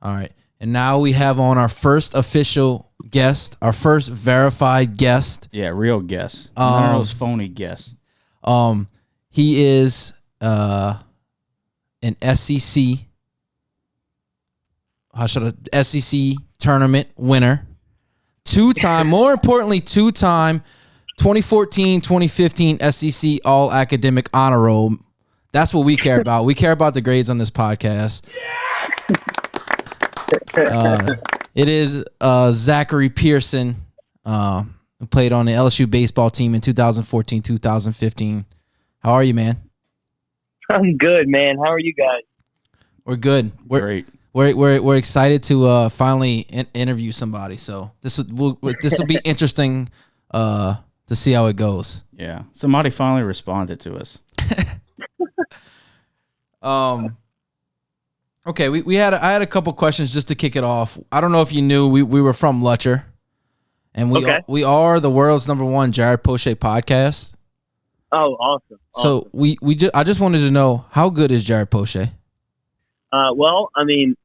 All right. And now we have on our first official guest, our first verified guest. Yeah, real guest. None of those phony guests. He is an SEC. SEC tournament winner. More importantly, two-time 2014, 2015 SEC All Academic Honor Roll. That's what we care about. We care about the grades on this podcast. It is Zachary Pearson, who played on the LSU baseball team in 2014, 2015. How are you, man? I'm good, man. How are you guys? We're good. Great. We're excited to finally interview somebody. So this will be interesting to see how it goes. Yeah, somebody finally responded to us. Okay, I had a couple questions just to kick it off. I don't know if you knew we were from Lutcher, and we are the world's #1 Jared Poche podcast. Oh, awesome! So I just wanted to know, how good is Jared Poche? Well, I mean,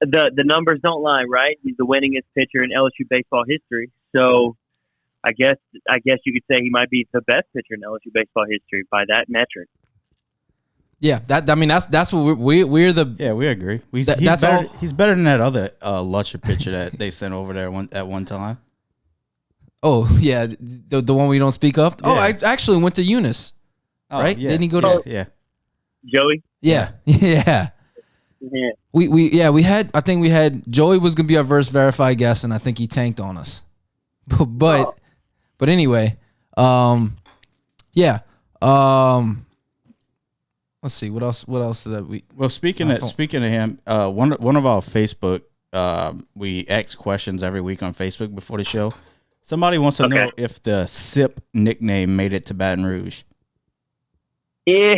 the numbers don't lie, right? He's the winningest pitcher in LSU baseball history. So I guess you could say he might be the best pitcher in LSU baseball history by that metric. Yeah, that's what we're the. Yeah, we agree. He's better than that other Lutcher pitcher that they sent over there at one time. Oh yeah, the one we don't speak of. Yeah. Oh, I actually went to Eunice. Right? Yeah. Didn't he go to? Yeah. Joey. Yeah. Yeah. We had Joey was gonna be our first verified guest, and I think he tanked on us. But anyway, yeah. Let's see what else did we. Well, speaking of him, one of our Facebook, we ask questions every week on Facebook before the show. Somebody wants to know if the SIP nickname made it to Baton Rouge. Yeah,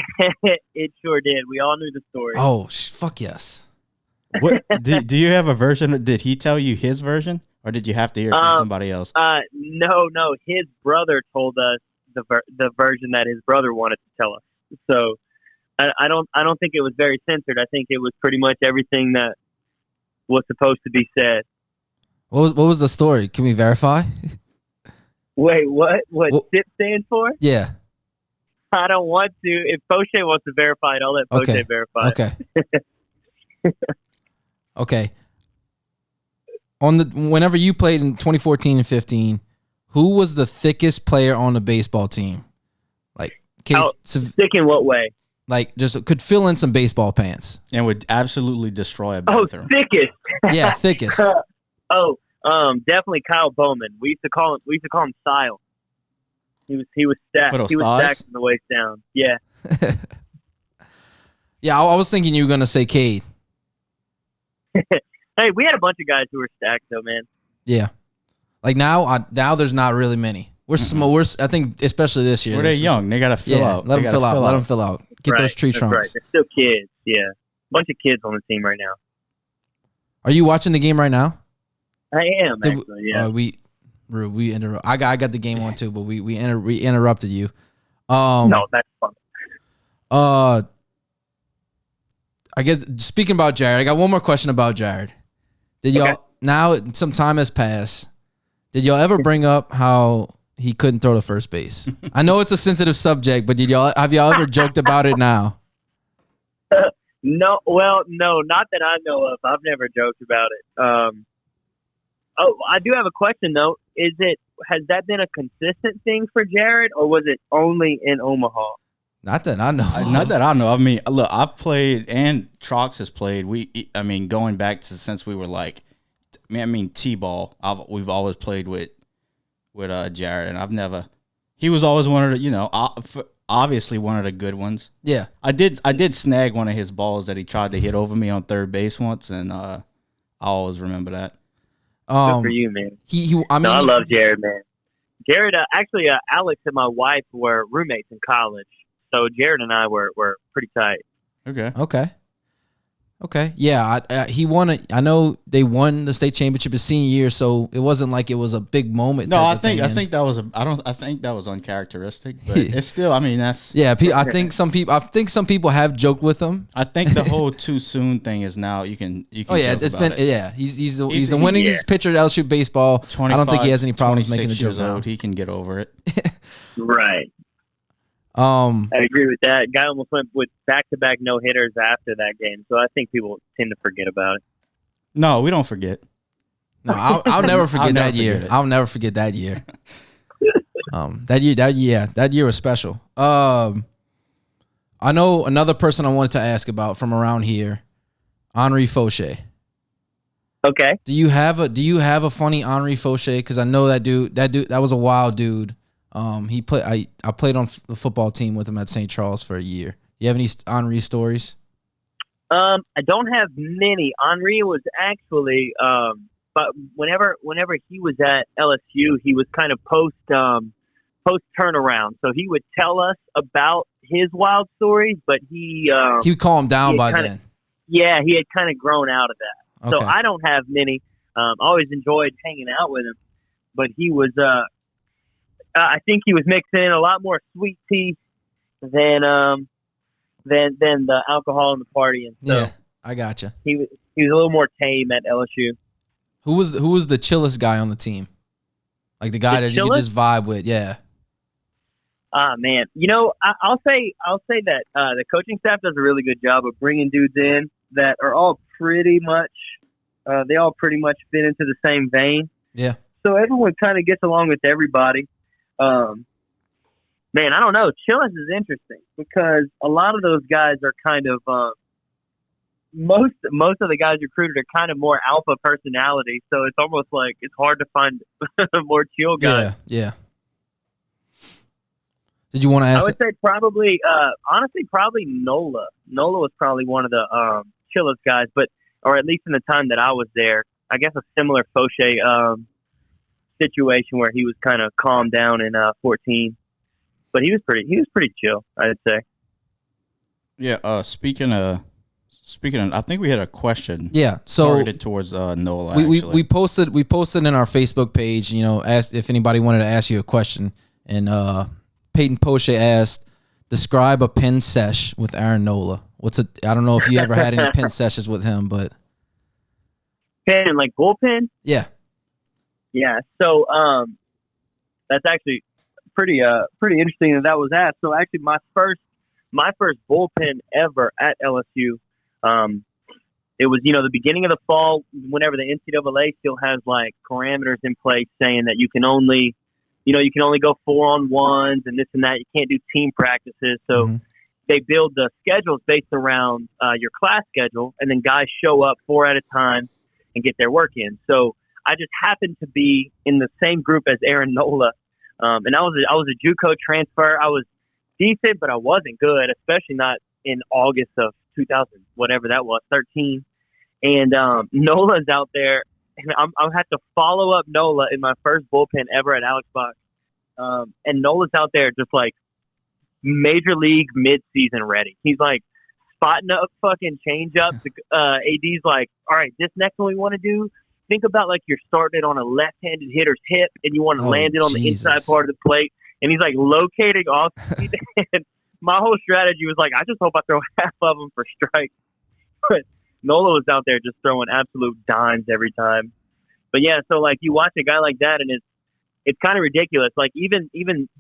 it sure did. We all knew the story. Oh, fuck yes. What do you have a version? Did he tell you his version, or did you have to hear it from somebody else? No. His brother told us the version that his brother wanted to tell us. So I don't think it was very censored. I think it was pretty much everything that was supposed to be said. What was the story? Can we verify? Wait, what? What SIP stands for? Yeah. I don't want to. If Poche wants to verify it, I'll let Poche verify it. Okay. Whenever you played in 2014 and 15, who was the thickest player on the baseball team? Like, thick in what way? Like, just could fill in some baseball pants and would absolutely destroy a bathroom. Oh, thickest. Yeah, thickest. Definitely Kyle Bowman. We used to call him Style. He was stacked. He was stacked from the waist down. Yeah. Yeah, I was thinking you were gonna say Cade. Hey, we had a bunch of guys who were stacked though, man. Yeah. Like now there's not really many. We're small. I think especially this year. They're young. They gotta fill out. Let them fill out. Get those tree trunks. Right. They're still kids. Yeah. Bunch of kids on the team right now. Are you watching the game right now? I am actually. Yeah. We interrupt. I got the game on too, but we interrupted you. No, that's fun. Speaking about Jared, I got one more question about Jared. Did y'all now some time has passed? Did y'all ever bring up how he couldn't throw to first base? I know it's a sensitive subject, but have y'all ever joked about it now? No, not that I know of. I've never joked about it. I do have a question though. Has that been a consistent thing for Jared, or was it only in Omaha? Not that I know. Not that I know. I mean, look, I've played and Trox has played. Going back to since we were like, T-ball. We've always played with Jared, and I've never. He was always one of the, obviously one of the good ones. Yeah, I did snag one of his balls that he tried to hit over me on third base once, and I always remember that. Good for you, man. I love Jared, man. Jared, actually, Alex and my wife were roommates in college, so Jared and I were pretty tight. Okay. Okay. Yeah. He won it. I know they won the state championship his senior year, so it wasn't like it was a big moment. No, I think that was I think that was uncharacteristic, but it's still. I mean, that's yeah. I think some people have joked with him. I think the whole too soon thing is now you can. Oh yeah, it's been He's the winningest pitcher at LSU baseball. I don't think he has any problems making the joke now. He can get over it. Right. I agree with that. Guy almost went with back-to-back no-hitters after that game, so I think people tend to forget about it. No, we don't forget. No, I'll never forget that year. I'll never forget that year. That year was special. I know another person I wanted to ask about from around here, Henri Fauché. Okay. Do you have a funny Henri Fauché? Because I know that dude. That was a wild dude. I played on the football team with him at St. Charles for a year. You have any Henri stories? I don't have many. Henri was actually, but whenever he was at LSU, he was kind of post turnaround. So he would tell us about his wild stories, but he would calm down by then. Yeah, he had kind of grown out of that. Okay. So I don't have many. I always enjoyed hanging out with him, but he was. I think he was mixing in a lot more sweet tea than the alcohol and the partying. So yeah, I gotcha. He was a little more tame at LSU. Who was the chillest guy on the team? Like the guy that you could just vibe with? Yeah. Man, I'll say that the coaching staff does a really good job of bringing dudes in that are all pretty much they all pretty much fit into the same vein. Yeah. So everyone kind of gets along with everybody. Man, I don't know. Chillis is interesting because a lot of those guys are kind of most of the guys recruited are kind of more alpha personality. So it's almost like it's hard to find more chill guys. Yeah. Did you want to ask? I would say probably, honestly, probably Nola. Nola was probably one of the chillest guys, or at least in the time that I was there. I guess a similar Fauché situation where he was kind of calmed down in 14, but he was pretty chill, I'd say. Yeah. Speaking of, I think we had a question. Yeah. So targeted towards Nola. We posted in our Facebook page. Asked if anybody wanted to ask you a question, and Peyton Poche asked, describe a pen sesh with Aaron Nola. I don't know if you ever had any pen sessions with him, but pen like bullpen. Yeah. Yeah, so that's actually pretty interesting that was asked. So actually, my first bullpen ever at LSU, it was the beginning of the fall, whenever the NCAA still has like parameters in place saying that you can only go 4-on-1s and this and that. You can't do team practices. So they build the schedules based around your class schedule, and then guys show up 4 at a time and get their work in. So I just happened to be in the same group as Aaron Nola, and I was a JUCO transfer. I was decent, but I wasn't good, especially not in August of 2000, whatever that was, 13. And Nola's out there, and I had to follow up Nola in my first bullpen ever at Alex Box. And Nola's out there just like major league mid-season ready. He's like spotting up fucking change-ups. AD's like, all right, this next one we want to do, think about like you're starting it on a left-handed hitter's hip and you want to land it on the inside part of the plate. And he's like locating off speed. And my whole strategy was like, I just hope I throw half of them for strikes. But Nola was out there just throwing absolute dimes every time. But yeah, so like you watch a guy like that and it's kind of ridiculous. Like even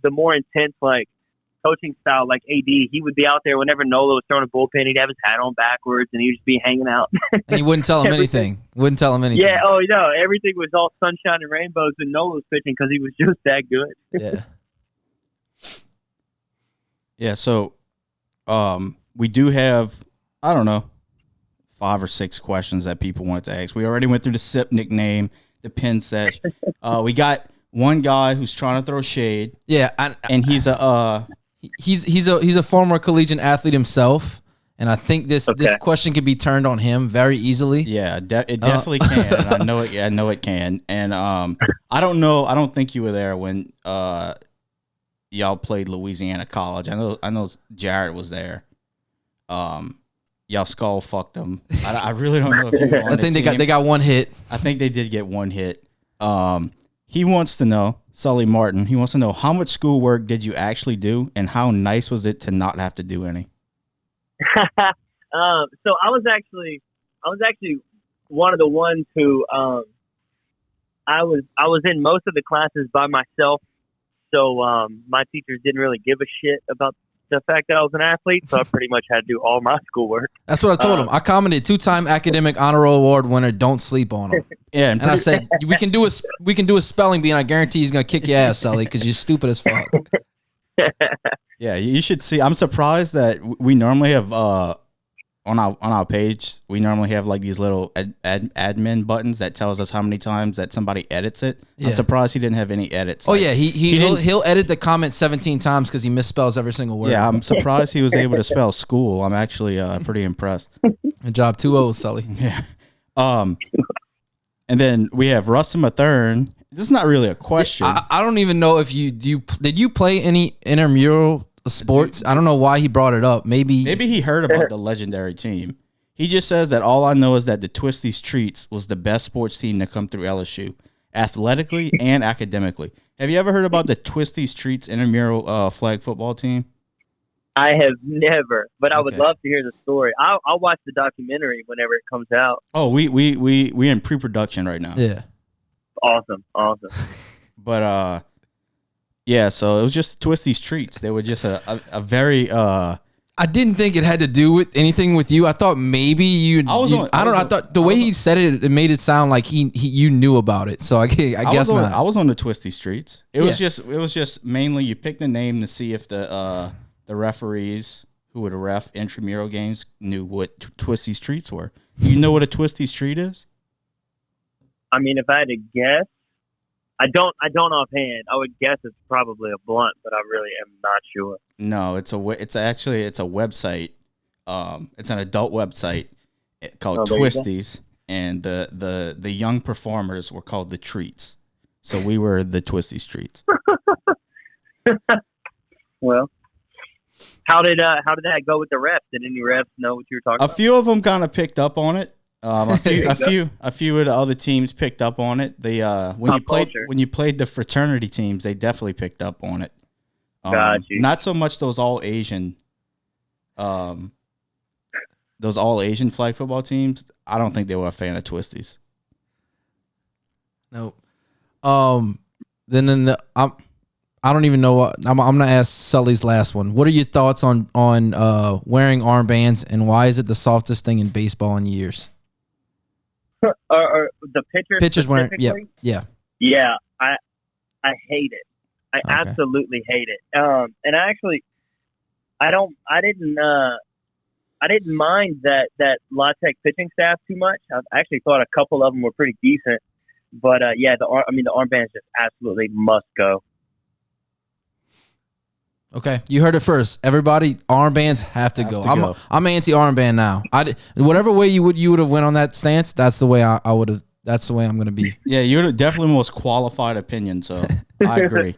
the more intense like coaching style, like AD, he would be out there whenever Nola was throwing a bullpen. He'd have his hat on backwards and he'd just be hanging out. And he wouldn't tell him anything. Yeah. Oh no, everything was all sunshine and rainbows when Nola was pitching because he was just that good. Yeah. Yeah. So, we do have, I don't know, 5 or 6 questions that people wanted to ask. We already went through the SIP nickname, the pin sesh. We got one guy who's trying to throw shade. Yeah, and he's a former collegiate athlete himself, and I think this question can be turned on him very easily. Yeah, it definitely can. And I know it can. And I don't know. I don't think you were there when y'all played Louisiana College. I know Jared was there. y'all skull fucked them. I really don't know if you. I think they got one hit. I think they did get one hit. He wants to know, Sully Martin. He wants to know, how much schoolwork did you actually do, and how nice was it to not have to do any? So I was actually one of the ones who I was in most of the classes by myself. So my teachers didn't really give a shit about the fact that I was an athlete, so I pretty much had to do all my schoolwork. That's what I told him. I commented 2-time academic honor roll award winner. Don't sleep on him. Yeah, and I said we can do a spelling bee, and I guarantee he's gonna kick your ass, Sully, because you're stupid as fuck. Yeah, you should see. I'm surprised that we normally have on our page, we normally have like these little admin buttons that tells us how many times that somebody edits it. Yeah. I'm surprised he didn't have any edits. Oh, like, yeah, he'll edit the comment 17 times because he misspells every single word. Yeah, I'm surprised he was able to spell school. I'm actually pretty impressed. Good job, 2-0, Sully. Yeah. And then we have Rustin Mathern. This is not really a question. I don't even know if did you play any intramural sports? I don't know why he brought it up. Maybe he heard about the legendary team. He just says that all I know is that the Twisties Treats was the best sports team to come through LSU, athletically and academically. Have you ever heard about the Twisties Treats intramural flag football team? I have never, but I would love to hear the story. I'll watch the documentary whenever it comes out. Oh, we in pre-production right now. Yeah. Awesome. But yeah, so it was just Twisties Treats. They were just a very I didn't think it had to do with anything with you. I thought maybe you. I thought the way he said it, it made it sound like you knew about it. So I guess not. I was on the Twisties Treats. It was just mainly you picked a name to see if the referees who would ref intramural games knew what Twisties Treats were. You know what a Twisties Treat is? I mean, if I had to guess, I don't offhand. I would guess it's probably a blunt, but I really am not sure. No, it's a website. It's an adult website called Twisties, and the young performers were called the Treats. So we were the Twisties Treats. Well, how did that go with the refs? Did any refs know what you were talking about? A few of them kind of picked up on it. A few of the other teams picked up on it. They when you played the fraternity teams, they definitely picked up on it. Not so much those all Asian flag football teams. I don't think they were a fan of Twisties. Nope. I don't even know what I'm gonna ask Sully's last one. What are your thoughts on wearing armbands, and why is it the softest thing in baseball in years? Or the pitchers wearing, yeah. I hate it. I absolutely hate it. And I didn't mind that La Tech pitching staff too much. I actually thought a couple of them were pretty decent, but the armbands just absolutely must go. Okay, you heard it first. Everybody, armbands have to go. I'm anti armband now. Whatever way you would have went on that stance, that's the way I would have. That's the way I'm going to be. Yeah, you're definitely the most qualified opinion. So I agree.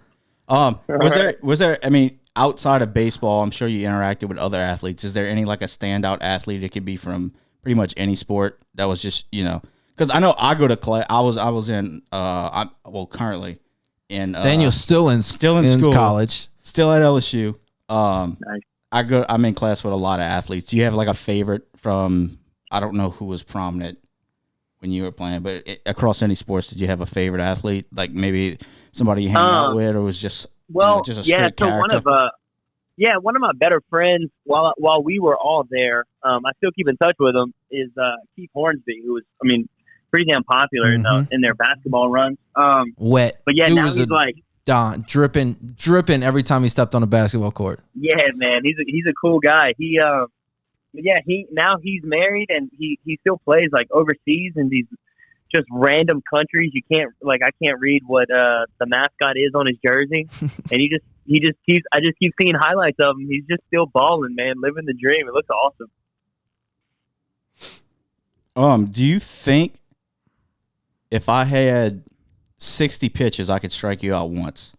Was there? I mean, outside of baseball, I'm sure you interacted with other athletes. Is there any like a standout athlete? It could be from pretty much any sport. That was just because I know I go to class. I was in currently in Daniel's still in school. College. Still at LSU. Nice. I'm in class with a lot of athletes. Do you have like a favorite from? I don't know who was prominent when you were playing, but across any sports, did you have a favorite athlete? Like maybe somebody you hang out with, or was just just a straight character? One of my better friends while we were all there, I still keep in touch with him, is Keith Hornsby, who was pretty damn popular in their basketball runs. Wet, but yeah, now he's like. Dripping every time he stepped on a basketball court. Yeah, man, he's a cool guy. He's married and he still plays like overseas in these just random countries. I can't read what the mascot is on his jersey, and I just keep seeing highlights of him. He's just still balling, man, living the dream. It looks awesome. Do you think if I had 60 pitches, I could strike you out once?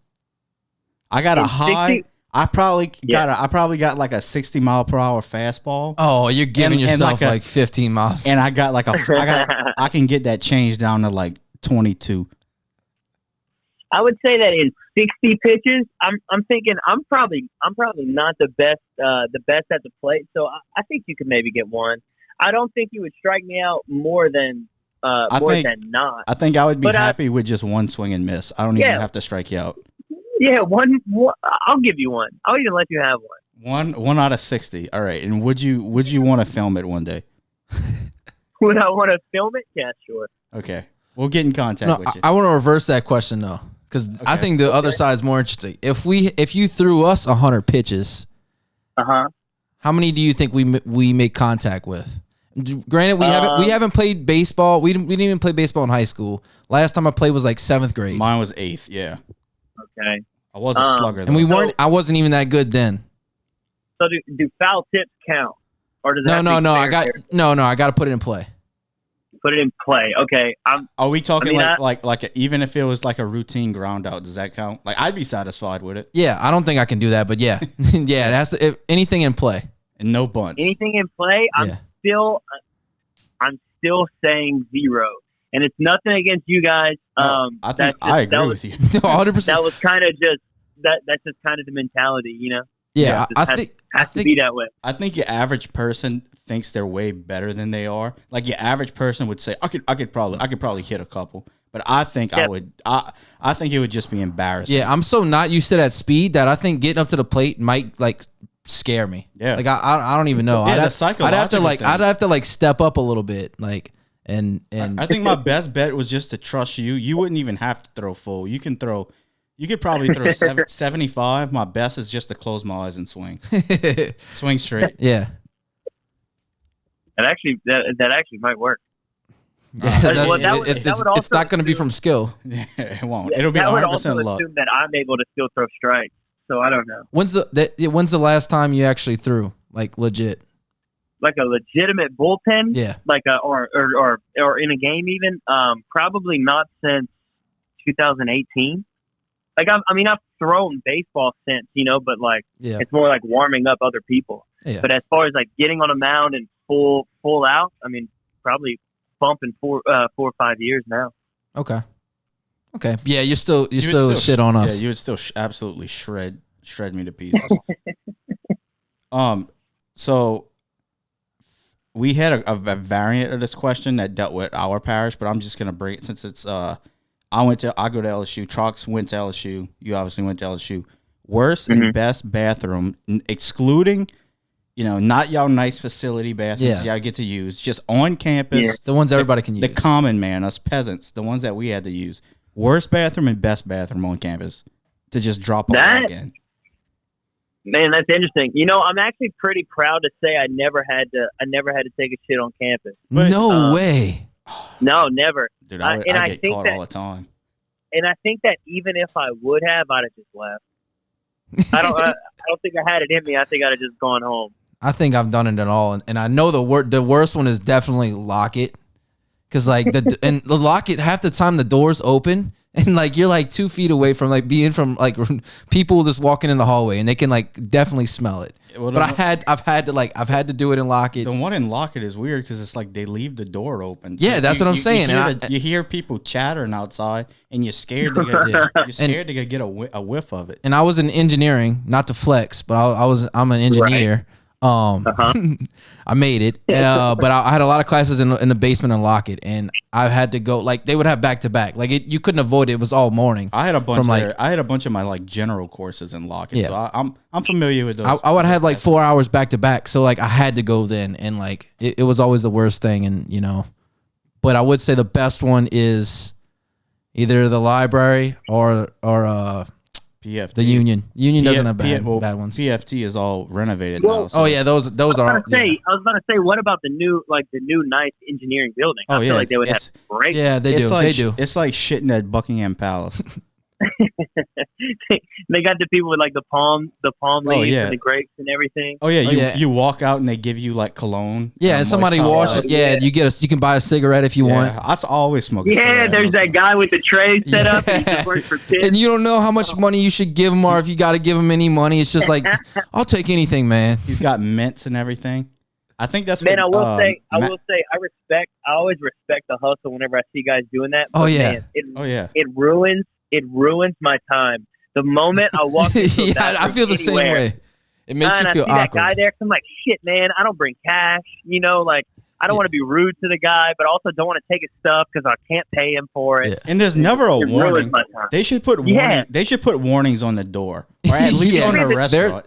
I got a high I probably got like a 60-mile-per-hour fastball. Oh, you're giving yourself like 15 miles. And I got like I can get that changed down to like 22. I would say that in 60 pitches, I'm thinking I'm probably not the best at the plate. So I think you could maybe get one. I don't think you would strike me out more than than not. I think I would be happy with just one swing and miss. I don't even have to strike you out. Yeah, one. I'll give you one. I'll even let you have one. One out of 60. All right. And would you want to film it one day? Would I want to film it? Yeah, sure. Okay. We'll get in contact with you. I want to reverse that question though, because I think the other side is more interesting. If you threw us 100 pitches, how many do you think we make contact with? Granted, we haven't played baseball. We didn't even play baseball in high school. Last time I played was like 7th grade. Mine was 8th. Yeah. Okay. I was a slugger, though. And I wasn't even that good then. So do foul tips count, or does that? No. I got to put it in play. Put it in play. Okay. Are we talking like even if it was like a routine ground out, does that count? Like I'd be satisfied with it. Yeah, I don't think I can do that, but yeah, yeah, it has to. If anything in play and no bunts. Anything in play, I'm still saying 0. And it's nothing against you guys. I agree with you. 100%. That was kind of just that's just kind of the mentality, you know. Yeah, I think to be that way. I think your average person thinks they're way better than they are. Like your average person would say, I could probably hit a couple, but I think I would. I think it would just be embarrassing. Yeah, I'm so not used to that speed that I think getting up to the plate might like scare me. Yeah, like I don't even know. Yeah, I'd have to step up a little bit, like. And I think my best bet was just to trust you. You wouldn't even have to throw full. You could probably throw 75. My best is just to close my eyes and swing. Swing straight. Yeah. That actually might work. It's not going to be from skill. Yeah, it won't. It'll be 100% luck. That would also assume that I'm able to still throw strikes. So I don't know. When's the last time you actually threw, like, legit? Like a legitimate bullpen, yeah. Like or in a game even. Probably not since 2018. Like I've thrown baseball since, you know, but like it's more like warming up other people. Yeah. But as far as like getting on a mound and full out, I mean, probably bumping 4 or 5 years now. Okay. Yeah, you still shit on us. Yeah, you would still absolutely shred me to pieces. So. We had a variant of this question that dealt with our parish, but I'm just gonna bring it since it's I go to LSU. Trox went to LSU. You obviously went to LSU. Worst and best bathroom, excluding, not y'all nice facility bathrooms y'all get to use, just on campus. Yeah. The ones everybody can use. The common man, us peasants, the ones that we had to use. Worst bathroom and best bathroom on campus to just drop a log in. Man, that's interesting. I'm actually pretty proud to say I never had to take a shit on campus. But, no way. No, never. Dude, I get caught all the time. And I think that even if I would have, I'd have just left. I don't think I had it in me. I think I'd have just gone home. I think I've done it at all, and I know the worst one is definitely lock it, because like the lock it, half the time the door's open. And like you're like 2 feet away from like being from like people just walking in the hallway, and they can like definitely smell it. Well, but I've had to do it and lock it. The one in lock it is weird because it's like they leave the door open. So yeah, that's what I'm saying. You hear people chattering outside, and you're scared to get a whiff of it. And I was in engineering, not to flex, but I'm an engineer. Right. I made it, but I had a lot of classes in the basement and lock it, and I had to go like they would have back to back. Like you couldn't avoid it. It was all morning. I had a bunch of my like general courses in lock it, yeah. So I'm familiar with those. I would have like 4 hours back to back, so like I had to go then, and like it was always the worst thing, and but I would say the best one is either the library or PFT. The Union doesn't have bad ones. PFT is all renovated now. So. Oh yeah, those are. I was about to say, what about the new nice engineering building? I feel like they would have great. Yeah, they do. They do. It's like shitting at Buckingham Palace. They got the people with like the palm leaves yeah. and the grapes and everything. Oh yeah, yeah. you walk out and they give you like cologne. Yeah, and somebody washes. Yeah, you can buy a cigarette if you want. I always smoke. Yeah, there's that guy with the tray set up. And he just works for kids. And you don't know how much money you should give him, or if you got to give him any money. It's just like, I'll take anything, man. He's got mints and everything. I think that's man. what, I always respect the hustle whenever I see guys doing that. Oh, But, yeah. man, it ruins my time. The moment I walk into a bathroom I feel the same anywhere, way. It makes you and feel I see awkward. that guy there, 'cause I'm like, shit, man, I don't bring cash. You know, like, I don't want to be rude to the guy, but also don't want to take his stuff because I can't pay him for it. Yeah. And there's never a It ruins warning. my time. They should put They should put warnings on the door, or at least Yeah. on the They're- restaurant.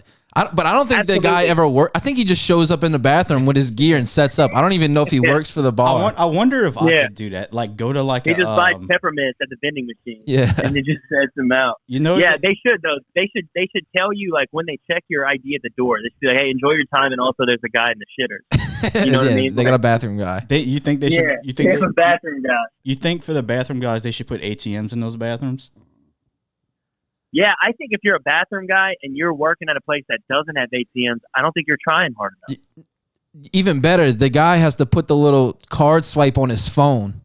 But I don't think that guy Absolutely. ever works. I think he just shows up in the bathroom with his gear and sets up. I don't even know if he works for the bar. I wonder if I Yeah. could do that. Like go to like He just buys a peppermints at the vending machine. Yeah. And it just sets them out. you know Yeah, they should though. They should tell you like when they check your ID at the door. They should be like, "Hey, enjoy your time," and also there's a guy in the shitters. You know what I mean? They got a bathroom guy. you think they should Yeah, you think they have a bathroom guy. you think for the bathroom guys they should put ATMs in those bathrooms? Yeah, I think if you're a bathroom guy and you're working at a place that doesn't have ATMs, I don't think you're trying hard enough. Even better, the guy has to put the little card swipe on his phone.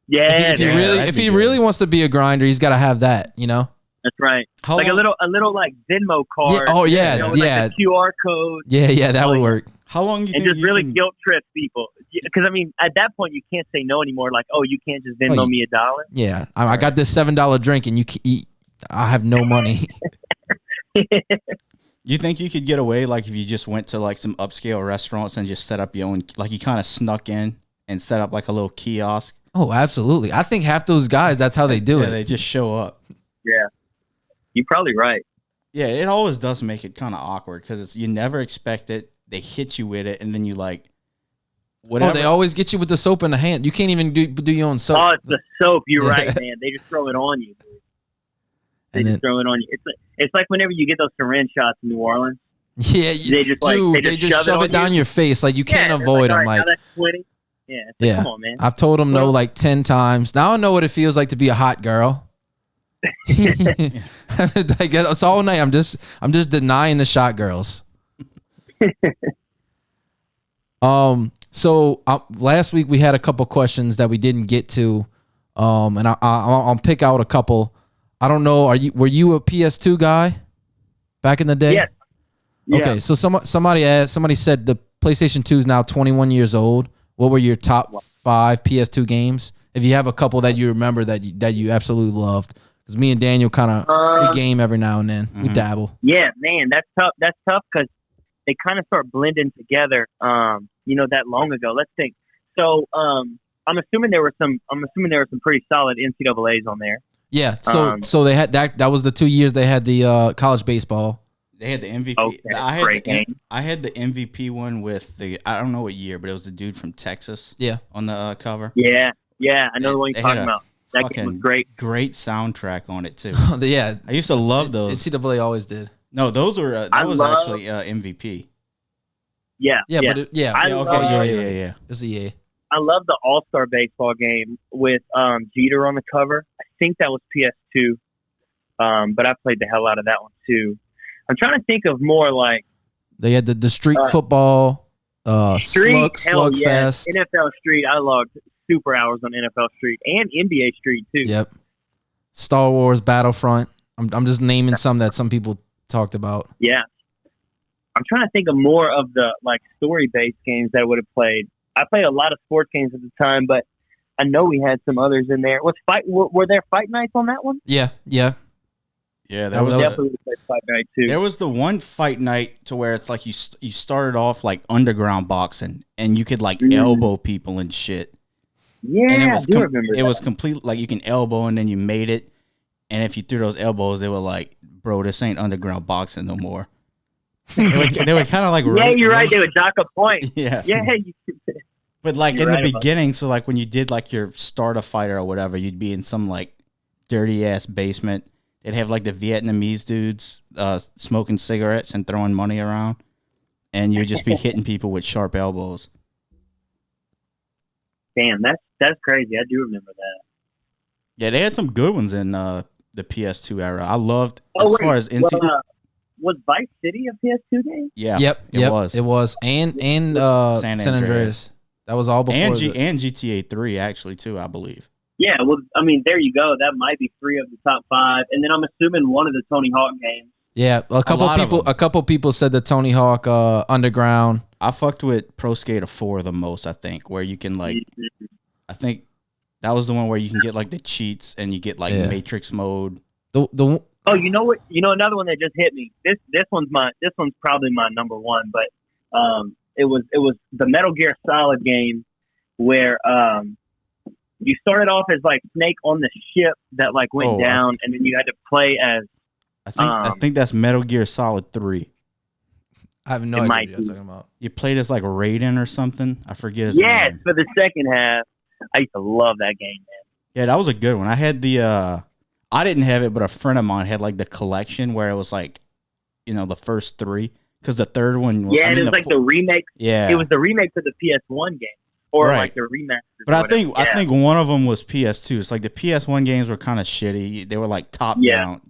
Yeah, If he that'd be really good. wants to be a grinder, he's got to have that. You know. that's right. How Like long, a little like Venmo card. Yeah, oh, yeah, you know, with, yeah. Like the QR code. Yeah, that would work. how long you And think just you really can, guilt trip people. Because, I mean, at that point, you can't say no anymore. Like, oh, you can't just Venmo Oh, me $1. Yeah, I got this $7 drink, and I have no money. you think you could get away like if you just went to like some upscale restaurants and just set up your own, like you kind of snuck in and set up like a little kiosk? Oh, absolutely. I think half those guys, that's how they do Yeah, it. they just show up. Yeah. You're probably right. Yeah, it always does make it kind of awkward because you never expect it. They hit you with it, and then you like whatever. Oh, they always get you with the soap in the hand. You can't even do your own soap. Oh, it's the soap. You're Yeah. right, man. They just throw it on you. Dude. They And just throw it on you. It's like whenever you get those syringe shots in New Orleans. Yeah, They just like they just shove it down on your face. Like you can't Yeah, it's avoid all them. right, Like now that's 20. Yeah, it's like, Yeah. come on, man. I've told them no Well- like 10 times. Now I know what it feels like to be a hot girl. I guess it's all night. I'm just denying the shot girls. So last week we had a couple questions that we didn't get to, and I'll pick out a couple. I don't know. Were you a PS2 guy back in the day? Yes. Yeah. Okay. So somebody said the PlayStation 2 is now 21 years old. What were your top 5 PS2 games? If you have a couple that you remember that you absolutely loved, because me and Daniel kind of we game every now and then. We dabble. Yeah, man, that's tough. That's tough because they kind of start blending together. That long ago. Let's think. So, I'm assuming there were some pretty solid NCAA's on there. Yeah. So they had that was the 2 years they had the college baseball. They had the MVP. Okay, great game. I had the MVP one with I don't know what year, but it was the dude from Texas. Yeah. On the cover. Yeah, I know the one They you're had talking a about. That game was great. Great soundtrack on it too. Yeah. I used to love those. NCAA always did. No, those were actually MVP. Yeah, Yeah, yeah. but I Yeah, love, okay, yeah. It was a yeah. I love the All-Star baseball game with Jeter on the cover. I think that was PS2, but I played the hell out of that one too. I'm trying to think of more like They had the street football, Street. Hell yeah, slugfest. NFL Street. I logged super hours on NFL Street and NBA Street too. Yep. Star Wars Battlefront. I'm just naming some that some people talked about. Yeah. I'm trying to think of more of the like story-based games that I would have played. I played a lot of sports games at the time, but I know we had some others in there. Were there fight nights on that one? Yeah. Yeah, That was- Definitely would have played fight night too. There was the one fight night to where it's like you started off like underground boxing and you could like elbow people and shit. Yeah, And I do remember it was complete like you can elbow and then you made it. And if you threw those elbows, they were like, bro, this ain't underground boxing no more. They were kind of like yeah, you're right. They would dock a point. Yeah. Yeah, But like You're in right the about beginning, so like when you did like your start a fighter or whatever, you'd be in some like dirty ass basement. They'd have like the Vietnamese dudes smoking cigarettes and throwing money around, and you'd just be hitting people with sharp elbows. damn, that's crazy. I do remember that. Yeah, they had some good ones in the PS2 era. I loved Oh, as far as NC. Was Vice City a PS2 game? Yeah. Yep. It was. It was. And San San Andreas. That was all before. And GTA 3 actually too, I believe. Yeah, well, I mean, there you go. That might be 3 of the top 5, and then I'm assuming one of the Tony Hawk games. Yeah, a couple people said the Tony Hawk Underground. I fucked with Pro Skater 4 the most, I think, where you can like, I think that was the one where you can get like the cheats and you get like Matrix mode. Oh, you know what? You know another one that just hit me. This one's probably my number one, but it was the Metal Gear Solid game where you started off as like Snake on the ship that like went down, and then you had to play as. I think that's Metal Gear Solid 3. I have no idea what you're talking about. You played as like Raiden or something. I forget his name. For the second half. I used to love that game, man. Yeah, that was a good one. I had the I didn't have it, but a friend of mine had like the collection where it was like, the first 3, because the third one. Yeah, it was like the remake. Yeah, it was the remake to the PS1 game, or like the remaster. But I think one of them was PS2. It's like the PS1 games were kind of shitty. They were like top down.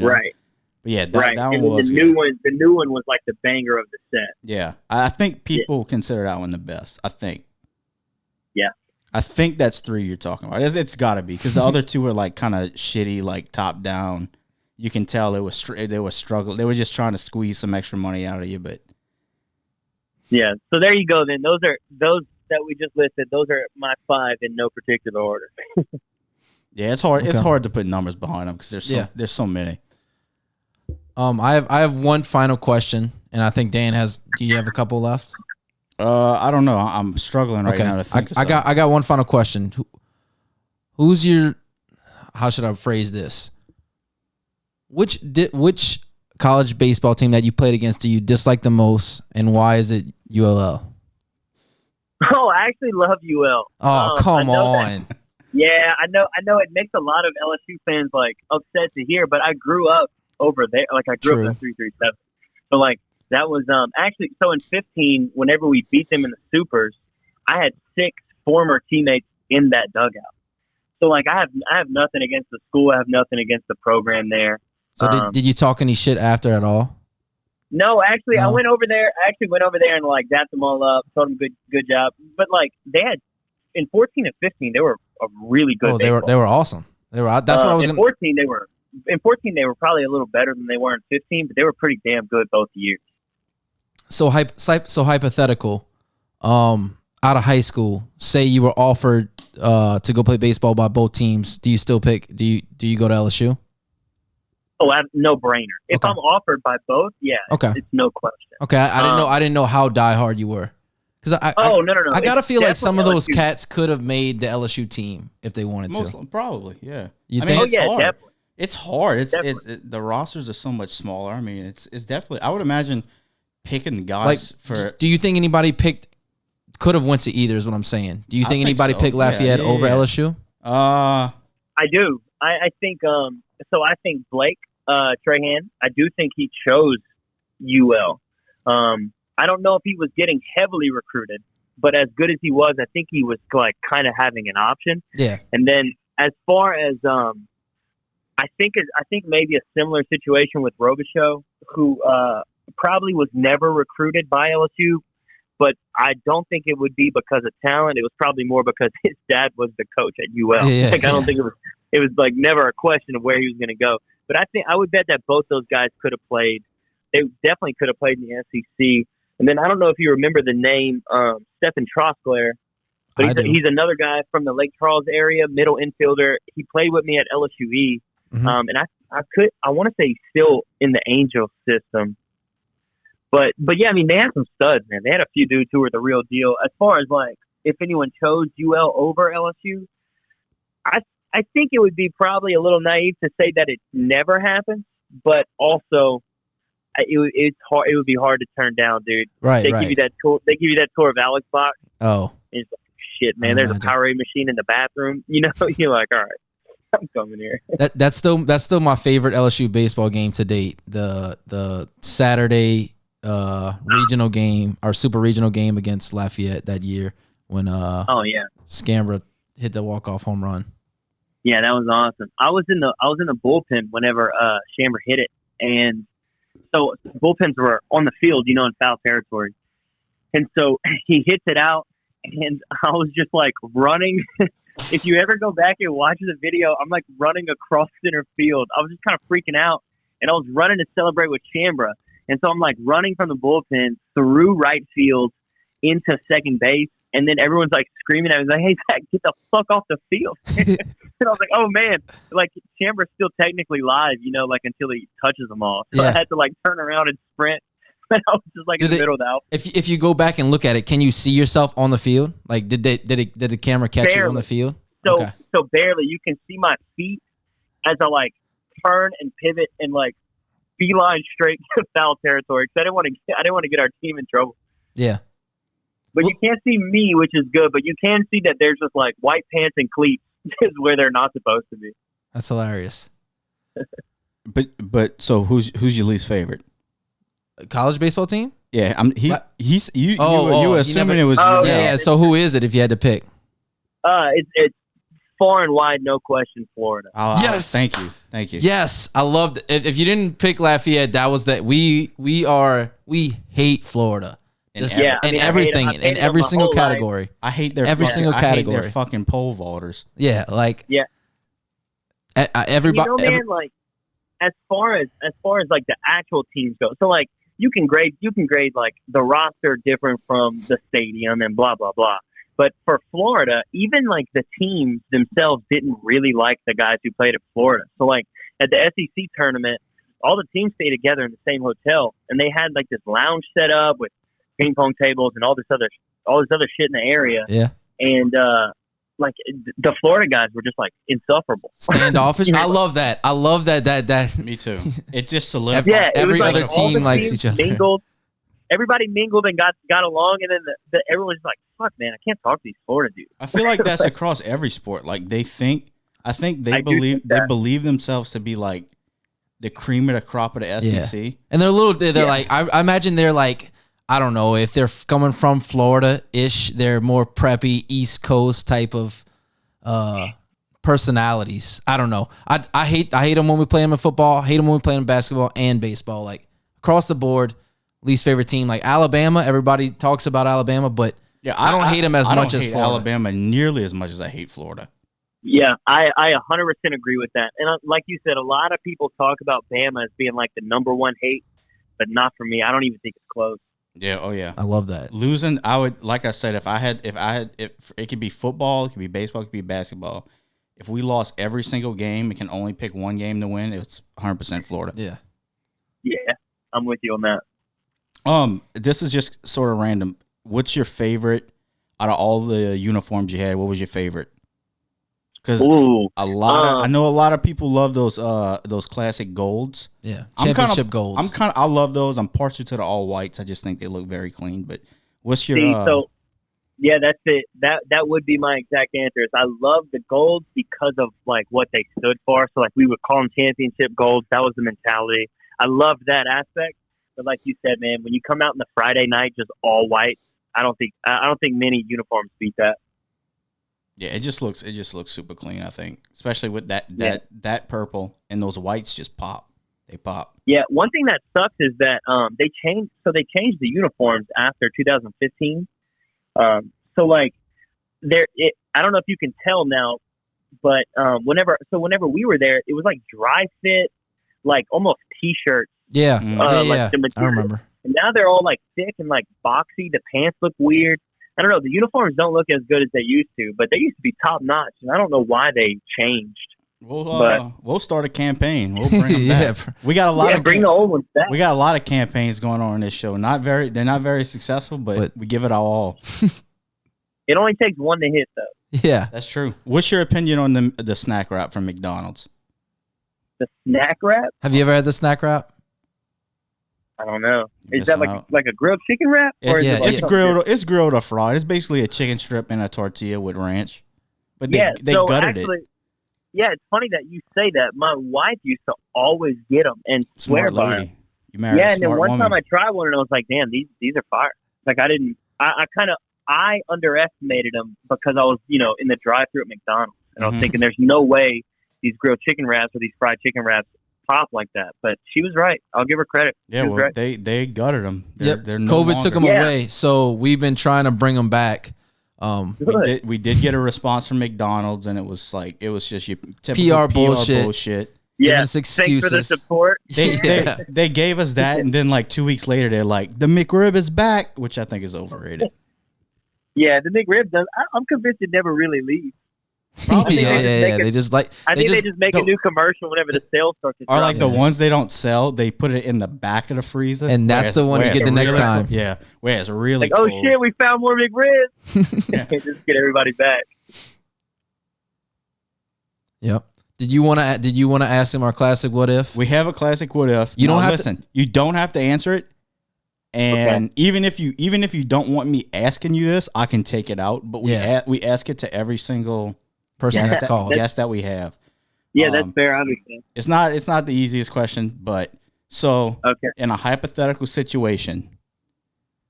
Right. But yeah, that one was the new one. The new one was like the banger of the set. Yeah, I think people consider that one the best. I think. Yeah. I think that's 3 you're talking about. It's got to be, because the other 2 were like kind of shitty, like top down. You can tell they were struggling. They were just trying to squeeze some extra money out of you, but. Yeah. So there you go. Then those that we just listed. Those are my 5 in no particular order. Yeah, it's hard. Okay. It's hard to put numbers behind them because there's so many. I have one final question, and I think Dan has. Do you have a couple left? I don't know. I'm struggling right now to think. I got one final question. Who's your? How should I phrase this? Which college baseball team that you played against do you dislike the most, and why is it ULL? Oh, I actually love UL. Oh, come on. Yeah, I know. It makes a lot of LSU fans like upset to hear, but I grew up over there. Like I grew up in 337. So like. That was actually so in 15. Whenever we beat them in the supers, I had 6 former teammates in that dugout. So like I have nothing against the school. I have nothing against the program there. So did you talk any shit after at all? No, actually, no. I went over there. And like dapped them all up, told them good job. But like they had in 14 and 15, they were a really good. Oh, they were awesome. That's what I was. In 14, they were. In 14, they were probably a little better than they were in 15, but they were pretty damn good both years. So hypothetical, out of high school, say you were offered to go play baseball by both teams. Do you still pick? Do you go to LSU? Oh, no brainer. If I'm offered by both, it's no question. Okay, I didn't know how diehard you were. Because no. I gotta feel like some of those cats could have made the LSU team if they wanted to. Probably, yeah. You think? It's hard. Definitely. It's hard. The rosters are so much smaller. I mean, it's definitely. I would imagine. Picking the guys for. Do you think anybody could have went to either? Is what I'm saying. Do you think anybody picked Lafayette over LSU? I do. I think. So I think Blake Trahan. I do think he chose UL. I don't know if he was getting heavily recruited, but as good as he was, I think he was like kind of having an option. Yeah. And then as far as I think maybe a similar situation with Robichaux, who. Probably was never recruited by LSU, but I don't think it would be because of talent. It was probably more because his dad was the coach at UL. I don't think it was like never a question of where he was going to go. But I would bet that both those guys could have played. They definitely could have played in the SEC. And then I don't know if you remember the name Stephen Trosclair, but he's another guy from the Lake Charles area, middle infielder. He played with me at LSUE, and I want to say he's still in the Angel system. But yeah, I mean, they had some studs, man. They had a few dudes who were the real deal. As far as like, if anyone chose UL over LSU, I think it would be probably a little naive to say that it never happened. But also, it's hard. It would be hard to turn down, dude. Right. They give you that tour. They give you that tour of Alex Box. Oh, and it's like, shit, man. There's a Powerade machine in the bathroom. You know, you're like, all right, I'm coming here. That's still my favorite LSU baseball game to date. The Saturday. Regional game, our super regional game against Lafayette that year when Scambra hit the walk-off home run. Yeah, that was awesome. I was in the bullpen whenever Shamber hit it, and so bullpens were on the field, in foul territory, and so he hits it out, and I was just like running. If you ever go back and watch the video, I'm like running across center field. I was just kind of freaking out, and I was running to celebrate with Chambra, and so I'm like running from the bullpen through right field into second base. And then everyone's like screaming at me, like, "Hey, Zach, get the fuck off the field!" And I was like, "Oh man!" Like Chamber's still technically live, like until he touches them all. So I had to like turn around and sprint. And I was just like in the middle of the outfield. If you go back and look at it, can you see yourself on the field? Like, did the camera catch you on the field? So barely. You can see my feet as I like turn and pivot and like beeline straight to foul territory because I didn't want to get our team in trouble. Yeah. But you can't see me, which is good. But you can see that there's just like white pants and cleats is where they're not supposed to be. That's hilarious. But so who's your least favorite? College baseball team? Yeah, you assuming it was. Yeah. So who is it if you had to pick? It's far and wide, no question, Florida. Yes, thank you. Yes, I loved it. If you didn't pick Lafayette, that was that. We hate Florida. In everything, in every single category. I hate their single category. I hate their fucking pole vaulters. Yeah, like everybody. Man, like as far as like the actual teams go, so like you can grade like the roster different from the stadium and blah blah blah. But for Florida, even like the teams themselves didn't really like the guys who played at Florida. So like at the SEC tournament, all the teams stayed together in the same hotel, and they had like this lounge set up with ping pong tables and all this other shit in the area. Yeah. And like the Florida guys were just like insufferable. Standoffish. I love that. That me too. It just solidified. Yeah, every like other team likes each other. Mingled. Everybody mingled and got along, and then everyone was like, "Fuck, man, I can't talk to these Florida dudes." I feel like that's across every sport. Like they believe themselves to be like the cream of the crop of the SEC. Yeah. And they're like, I imagine they're like, I don't know, if they're coming from Florida-ish, they're more preppy, East Coast type of personalities. I don't know. I hate them when we play them in football. I hate them when we play them in basketball and baseball. Like, across the board, least favorite team. Like, Alabama, everybody talks about Alabama, but I don't hate them as much as Florida. I don't hate Alabama nearly as much as I hate Florida. Yeah, I 100% agree with that. And like you said, a lot of people talk about Bama as being like the number one hate, but not for me. I don't even think it's close. Yeah, oh yeah. I love that. Losing, I would, like I said, if it could be football, it could be baseball, it could be basketball. If we lost every single game, it can only pick one game to win, it's 100% Florida. Yeah. Yeah, I'm with you on that. This is just sort of random. What's your favorite out of all the uniforms you had? What was your favorite? Because I know a lot of people love those classic golds. Yeah, championship golds. I love those. I'm partial to the all whites. I just think they look very clean. But what's your? Yeah, that's it. That would be my exact answer. Is I love the golds because of like what they stood for. So like we would call them championship golds. That was the mentality. I loved that aspect. But like you said, man, when you come out in the Friday night just all white, I don't think many uniforms beat that. Yeah, it just looks super clean, I think. Especially with that purple and those whites just pop. They pop. Yeah, one thing that sucks is that they changed the uniforms after 2015. So like I don't know if you can tell now, but whenever we were there, it was like dry fit, like almost t-shirts. Yeah. Like I remember. And now they're all like thick and like boxy. The pants look weird. I don't know. The uniforms don't look as good as they used to, but they used to be top notch, and I don't know why they changed. We'll start a campaign. We'll bring them back. We got a lot of bring the old ones back. We got a lot of campaigns going on in this show. They're not very successful, but we give it our all. It only takes one to hit, though. Yeah, that's true. What's your opinion on the snack wrap from McDonald's? The snack wrap? Have you ever had the snack wrap? I don't know. Is that like a grilled chicken wrap? It's grilled. It's grilled or fried. It's basically a chicken strip and a tortilla with ranch. But they gutted it. Yeah, it's funny that you say that. My wife used to always get them and swear by them. You married a smart woman. And then one time I tried one and I was like, "Damn, these are fire." Like I underestimated them because I was in the drive-thru at McDonald's. And I was thinking, there's no way these grilled chicken wraps or these fried chicken wraps pop like that. But she was right. I'll give her credit. Yeah, well, right. they gutted them. They're no COVID longer. took them away, so we've been trying to bring them back. We did get a response from McDonald's, and it was just your typical PR bullshit. Yeah, thanks for the support. They gave us that, and then like 2 weeks later, they're like, the McRib is back, which I think is overrated. Yeah, the McRib does. I'm convinced it never really leaves. They just like. I think they just make a new commercial whenever the sales start to drop. Or like the ones they don't sell, they put it in the back of the freezer, and that's the one you get the next time. Yeah, where it's really like, oh shit, we found more McRibs. Just get everybody back. Yep. Did you want to ask him our classic what if? We have a classic what if. You don't have to. You don't have to answer it. And even if you don't want me asking you this, I can take it out. But we ask it to every single person that's called. Guest that we have. Yeah, that's fair. I understand. It's not the easiest question, but in a hypothetical situation,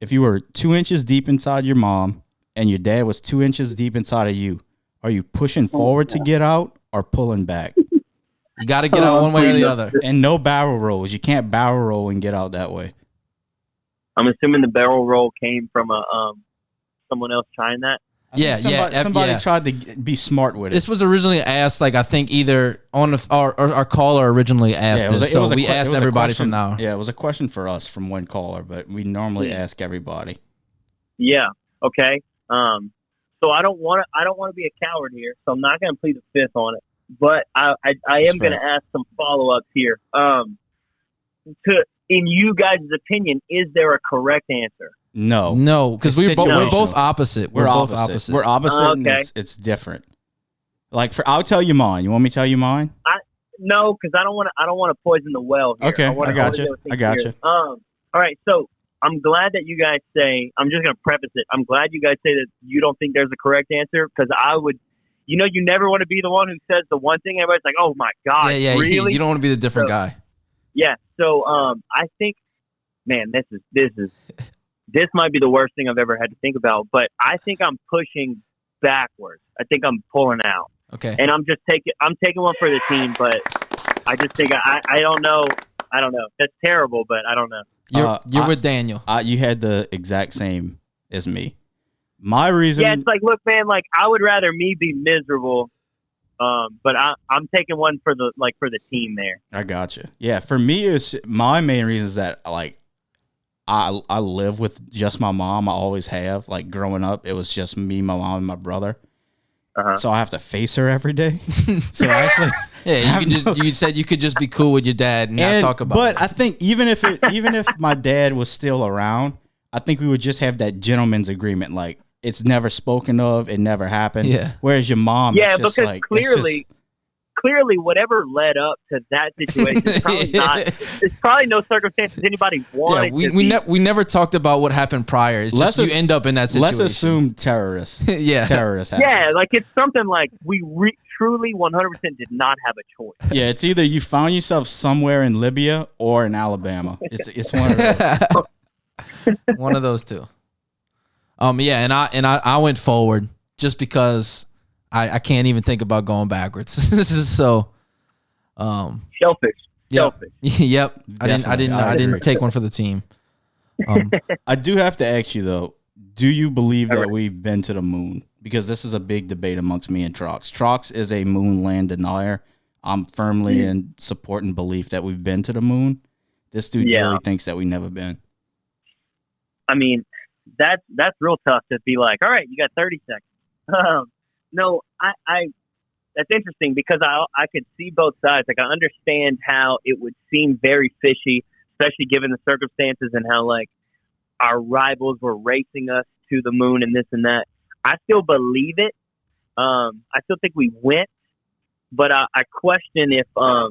if you were 2 inches deep inside your mom and your dad was 2 inches deep inside of you, are you pushing forward to get out or pulling back? You got to get out one way or the other. And no barrel rolls. You can't barrel roll and get out that way. I'm assuming the barrel roll came from someone else trying that. Somebody tried to be smart with it. This was originally asked, like I think either on our caller originally asked this, so we asked everybody from now. Yeah, it was a question for us from one caller, but we normally ask everybody. Yeah. Okay. So I don't want to be a coward here, so I'm not going to plead the fifth on it. But I am going to ask some follow-ups here. In you guys' opinion, is there a correct answer? No, because we're both opposite. We're both opposite. We're opposite, and it's different. Like I'll tell you mine. You want me to tell you mine? No, because I don't want to poison the well here. Okay, I got you. All right, so I'm glad that you guys say. I'm just going to preface it. I'm glad you guys say that you don't think there's a correct answer, because I would. You know, you never want to be the one who says the one thing everybody's like, "Oh my god, really?" You don't want to be the different guy. Yeah. So I think, man, this might be the worst thing I've ever had to think about, but I think I'm pushing backwards. I think I'm pulling out. Okay. And I'm taking one for the team, but I just think I don't know. I don't know. That's terrible, but I don't know. You're with Daniel. You had the exact same as me. My reason. Yeah, it's like, look, man, like I would rather me be miserable. But I'm taking one for the team there. I gotcha. Yeah, for me, it's my main reason is that like I live with just my mom. I always have. Like growing up, it was just me, my mom, and my brother. So I have to face her every day. So actually, you said you could just be cool with your dad and not talk about it. But I think even if my dad was still around, I think we would just have that gentleman's agreement. Like, it's never spoken of. It never happened. Yeah. Whereas your mom, yeah, it's just because like, clearly, whatever led up to that situation is probably not. There's probably no circumstances anybody wanted. Yeah, we never talked about what happened prior. It's just you end up in that situation. Let's assume terrorists. Terrorists. Yeah, like it's something like we truly 100% did not have a choice. Yeah, it's either you found yourself somewhere in Libya or in Alabama. It's one of those. One of those two. And I went forward just because I can't even think about going backwards. This is so Shellfish. Yep. I didn't take one for the team. I do have to ask you though, do you believe that we've been to the moon? Because this is a big debate amongst me and Trox. Trox is a moon land denier. I'm firmly in support and belief that we've been to the moon. This dude really thinks that we've never been. I mean, that's real tough to be like, all right, you got 30 seconds. No, I that's interesting because I could see both sides. Like, I understand how it would seem very fishy, especially given the circumstances and how, like, our rivals were racing us to the moon and this and that. I still believe it. I still think we went, but I question if I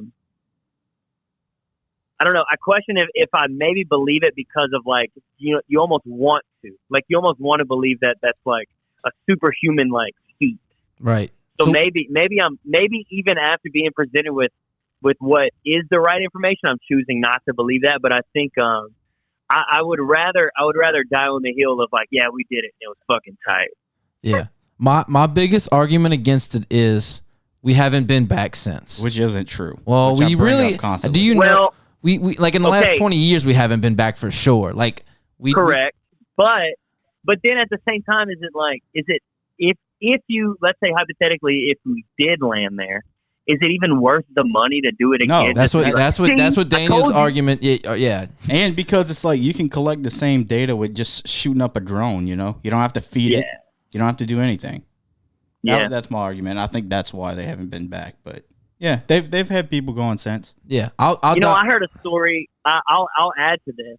don't know. I question if I maybe believe it because of, like, you almost want to. Like, you almost want to believe that that's, like, a superhuman, like, feat. Right. So maybe even after being presented with what is the right information, I'm choosing not to believe that. But I think I would rather die on the hill of, like, yeah, we did it. It was fucking tight. Yeah. My biggest argument against it is we haven't been back since. Which isn't true. Well, which I we bring really up constantly. do. You know, Well, we like in the last 20 years we haven't been back for sure. Like correct. But then at the same time, is it if you, let's say hypothetically, if we did land there, is it even worth the money to do it No, again? that's what Daniel's argument. Yeah. And because it's like you can collect the same data with just shooting up a drone, you know? You don't have to feed it. You don't have to do anything. Yeah. That's my argument. I think that's why they haven't been back. But yeah, they've had people going since. Yeah. I heard a story. I'll add to this.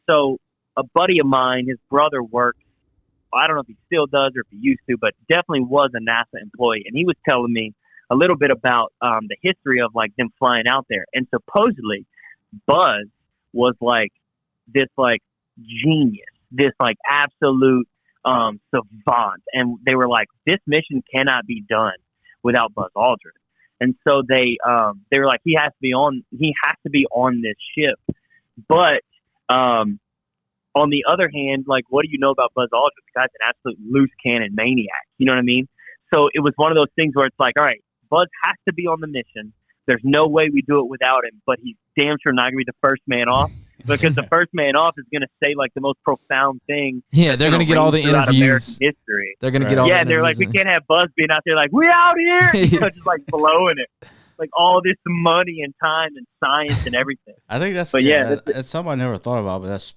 So a buddy of mine, his brother works. I don't know if he still does or if he used to, but definitely was a NASA employee. And he was telling me a little bit about the history of like them flying out there. And supposedly Buzz was like this like genius, this like absolute savant. And they were like, this mission cannot be done without Buzz Aldrin. And so they were like, he has to be on this ship. But on the other hand, like, what do you know about Buzz Aldrin? The guy's an absolute loose cannon maniac. You know what I mean? So it was one of those things where it's like, all right, Buzz has to be on the mission. There's no way we do it without him, but he's damn sure not going to be the first man off because the first man off is going to say like the most profound thing. Yeah, they're going to get all the interviews. History. They're going to get all the interviews. Yeah, they're like, we can't have Buzz being out there like, we out here, you know, just like blowing it. Like all this money and time and science and everything. I think that's that's something I never thought about, but that's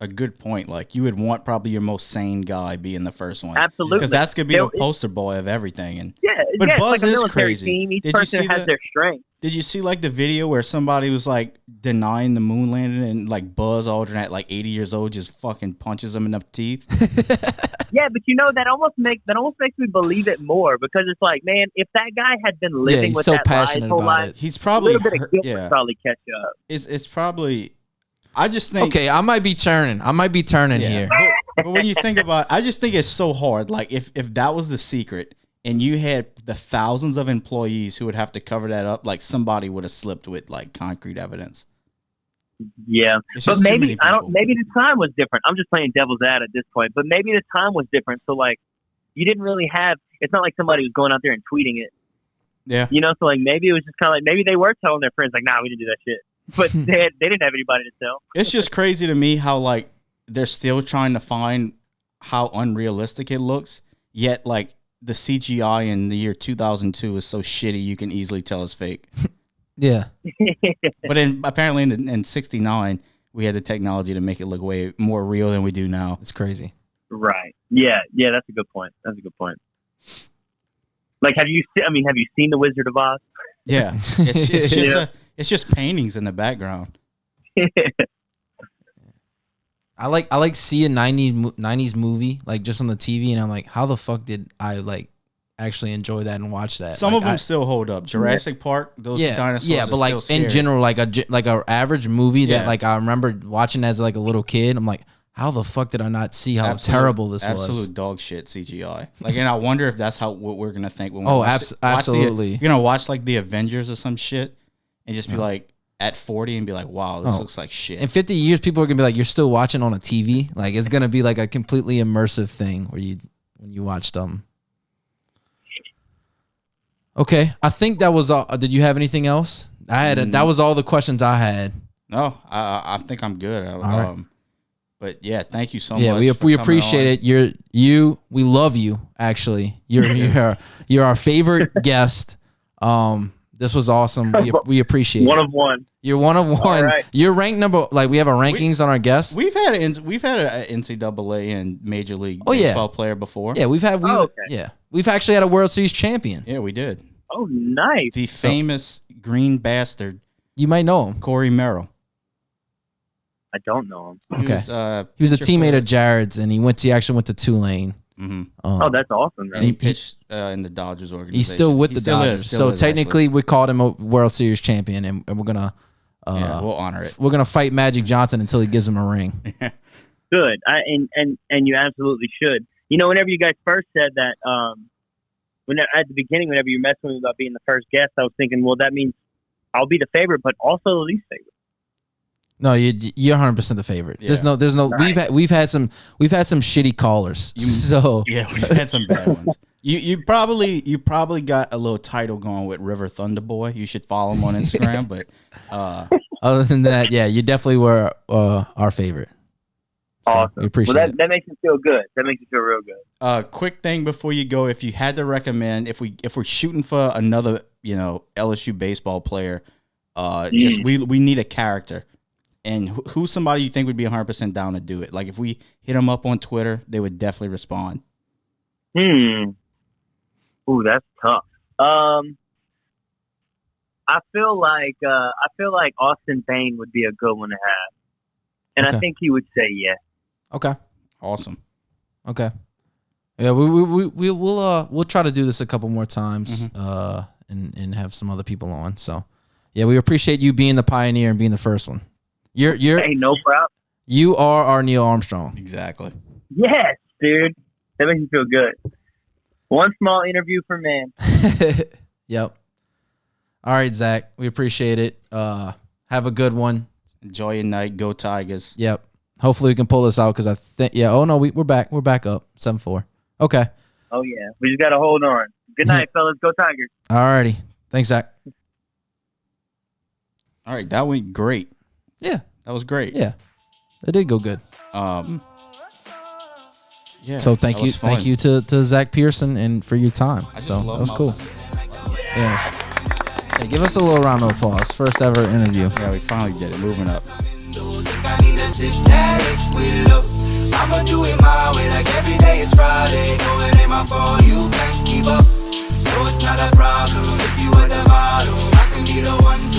a good point. Like you would want probably your most sane guy being the first one. Absolutely. Because that's going to be the poster boy of everything. And but Buzz like is crazy. Team. Each person has their strength. Did you see like the video where somebody was like denying the moon landing and like Buzz Aldrin at like 80 years old just fucking punches him in the teeth? Yeah, but you know that almost makes me believe it more because it's like, man, if that guy had been living with that lie his whole life, he's probably a little bit of guilt would probably catch up. It's probably. I just think. Okay, I might be turning here. But when you think about it, I just think it's so hard. Like if that was the secret and you had the thousands of employees who would have to cover that up, like somebody would have slipped with like concrete evidence. Yeah, but maybe the time was different. I'm just playing devil's ad at this point, but maybe the time was different. So like, you didn't really have. It's not like somebody was going out there and tweeting it. Yeah, you know. So like, maybe it was just kind of like maybe they were telling their friends like, "Nah, we didn't do that shit," but they didn't have anybody to tell. It's just crazy to me how like they're still trying to find how unrealistic it looks. Yet like the CGI in the year 2002 is so shitty you can easily tell it's fake. Yeah. But apparently in 69, we had the technology to make it look way more real than we do now. It's crazy. Right. Yeah, that's a good point. Like, have you seen The Wizard of Oz? Yeah. It's just paintings in the background. I like see a 90s movie like just on the TV and I'm like, how the fuck did I like actually enjoy that and watch that? Some of them still hold up. Jurassic Park, those dinosaurs. Yeah, but like in general, like a average movie that like I remember watching as like a little kid. I'm like, how the fuck did I not see how terrible this was? Absolute dog shit CGI. Like, and I wonder if that's what we're gonna think when we absolutely. You're gonna watch like the Avengers or some shit and just be like at 40 and be like, wow, this looks like shit. In 50 years, people are gonna be like, you're still watching on a TV. Like it's gonna be like a completely immersive thing when you watch them. Okay, I think that was all. Did you have anything else? That was all the questions I had. No, I think I'm good. All right. But yeah, thank you so much. Yeah, we appreciate it. We love you. Actually, you're our favorite guest. This was awesome. We appreciate it. One of one. You're one of one. Right. You're ranked number. Like we have a rankings on our guests. We've had an NCAA and Major League Baseball player before. Yeah, we've actually had a World Series champion. Yeah, we did. Oh, nice. The famous green bastard. You might know him, Corey Merrill. I don't know him. Okay, he was a teammate of Jared's, and he actually went to Tulane. Mm-hmm. Oh, that's awesome. And he pitched in the Dodgers organization. He's still with the Dodgers. So technically, we called him a World Series champion, and we're gonna we'll honor it. We're gonna fight Magic Johnson until he gives him a ring. Good, and you absolutely should. You know, whenever you guys first said that, at the beginning, whenever you messed with me about being the first guest, I was thinking, well, that means I'll be the favorite, but also the least favorite. No, you're 100% the favorite. Yeah. There's no. Nice. We've had some shitty callers. So Yeah, we've had some bad ones. You probably got a little title going with River Thunder Boy. You should follow him on Instagram. But other than that, yeah, you definitely were our favorite. So Awesome. We appreciate well, it. that makes me feel good. That makes me feel real good. Quick thing before you go, if you had to recommend, if we're shooting for another, LSU baseball player, just we need a character, and who's somebody you think would be 100% down to do it? Like if we hit them up on Twitter, they would definitely respond. Ooh, that's tough. I feel like Austin Payne would be a good one to have, and Okay. I think he would say yeah. Okay. Awesome. Okay. Yeah, we'll try to do this a couple more times, and have some other people on. So, yeah, we appreciate you being the pioneer and being the first one. You're Hey, no problem. you are our Neil Armstrong. Exactly. Yes, dude. That makes me feel good. One small interview for man. Yep. All right, Zach. We appreciate it. Have a good one. Enjoy your night. Go Tigers. Yep. Hopefully we can pull this out because I think Oh no, we're back. We're back up 7-4. Okay. Oh yeah, we just gotta hold on. Good night, fellas. Go Tigers. All righty. Thanks, Zach. All right, that went great. Yeah. That was great. Yeah. It did go good. Yeah. So thank you to Zach Pearson and for your time. I just So love that was my- cool. Yeah. Hey, give us a little round of applause. First ever interview. Yeah, we finally did it. Moving up. I need a systematic with love. I'ma do it my way, like every day is Friday. No, it ain't my fault, you can't keep up. No, it's not a problem if you at the bottom. I can be the one